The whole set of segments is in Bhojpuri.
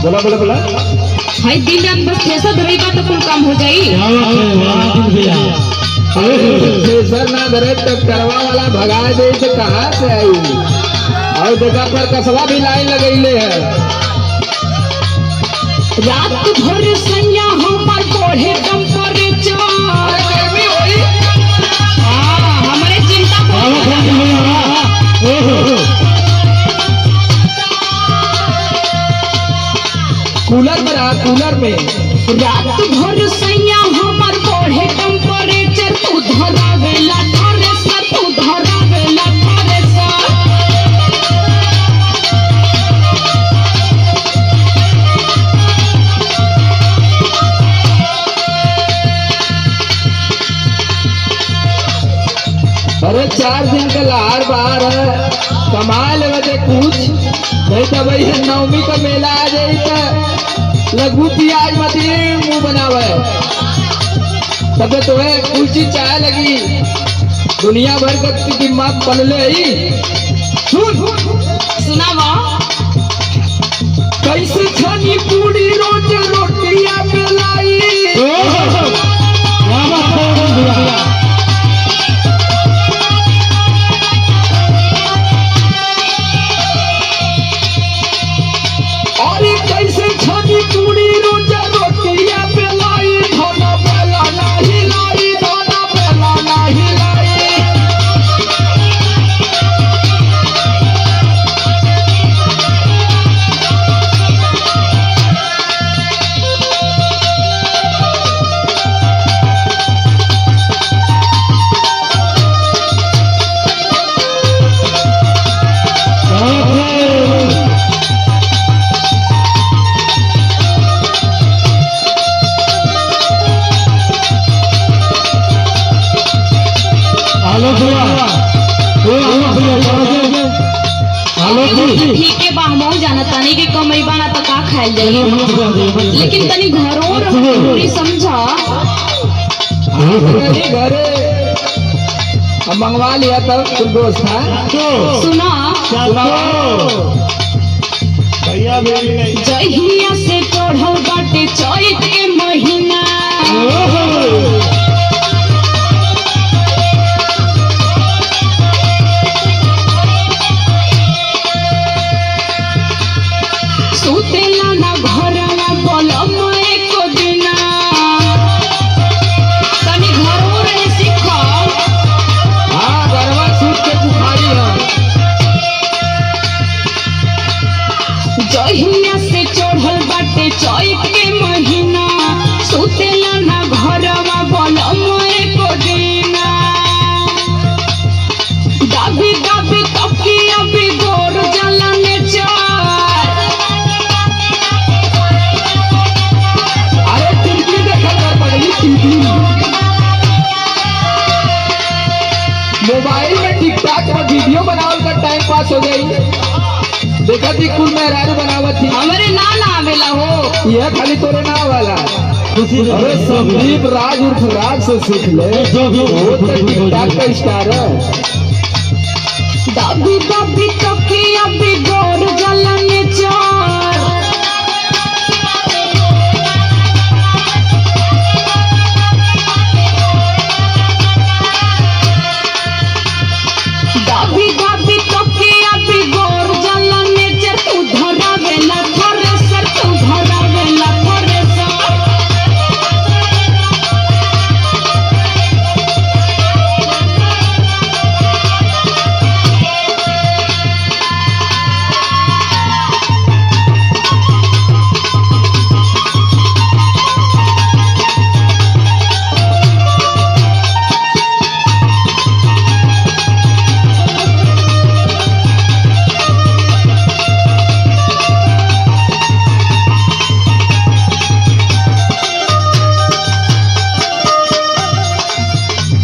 बोला बोला बोला भाई दिन रात बस थ्रेसर धरे बा तो कुल काम हो जाई। थ्रेसर ना धरे ट्रैक्टरवा वाला भगा दे तो कहाँ से आई। और देखा पर कसवा भी लाइन लगैले है। रात भर सैया हमर बढ़े टेम्परेचर। गर्मी होई। हां हमरे चिंता कूलर में रहा, कूलर में रात भर सैया हमर बढ़े टेम्परेचर। तू धरावेला थ्रेसर, तू धरावेला थ्रेसर। अरे 4 दिन का लहार बाहर है, कमा ले बजे कुछ नहीं तो भाई नवमी का मेला आ जाए तो लघु प्याज मत मुंह बनावे तब तो कुछ चीज चाहे लगी। दुनिया भर का दिमाग पलले ही सुनावा कैसे छनी पूरी रोज रोटियां मिलाई। ठीक है बा हम जाना तनी के कमाई बना तो का खाइल जाई। लेकिन तनी घरों पूरी समझा। घरे हम मंगवा लिया तब कुछ दोस्त था। सुना जहिया से चढ़ल बाटे चैत के महीना। सुतेला ना घरवा बलम एको दिना। तनी घरों रहे सीखो। हाँ गरबा सूट के बुखारी है। जहिया से चढ़ल बाटे चैत के महीना। सुतेला ना घरवा बलम एको दिना। दाबी दाबी तकिया बिगोर जलने चार। अरे टीवी देखा कर पड़ेगी टीवी। मोबाइल में टिकटॉक में वीडियो बनावल का टाइम पास हो गई। देखा थी कुल मेहरारू बनावत थी। हमरे ना आवेला हो। यह खाली तोरे ना वाला। अरे संदीप राज उर्फ राज से सीख ले, वो तो टिकटॉक का स्टार है। दाबी दाबी तकिया बिगोर जलने चार। दाबी दाबी तकिया बिगोर जलने चार। तू धरावेला थ्रेसर, तू धरावेला थ्रेसर।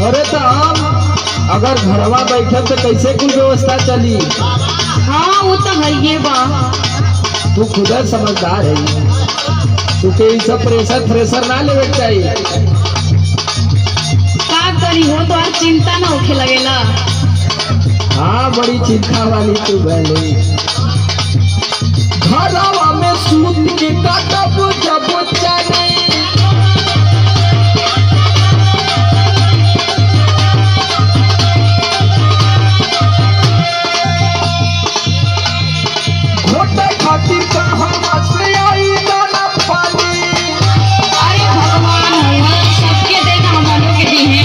अरे तो हम अगर घरवा बैठे तो कैसे कुल व्यवस्था चली। हाँ वो तो है ये बा। तू खुद समझदार है। तुके ये सब प्रेशर फ्रेशर ना लेवे के चाहिए। का करी हो तो चिंता ना होखे लगेला। हाँ बड़ी चिंता वाली तू भले घरवा में सूत के काटब जब जाने घोटे खातिर कहाँ से आई दाना पानी। अरे भगवान हुआ सबके देना हमनों के दी है।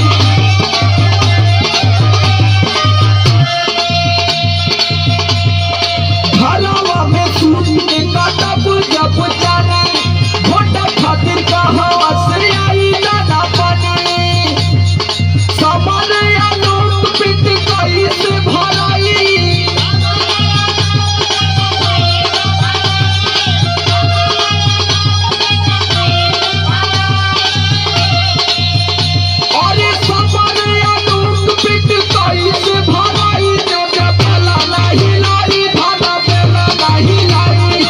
घरवा में सूत के काटब जब जाने घोटे खातिर कहाँ से आई दाना पानी। सामान या नोट पिट कैसे भराई अरे सामान या नोट पिट कैसे भराई जो बेला नहीं लाई धाना बेला नहीं लाई।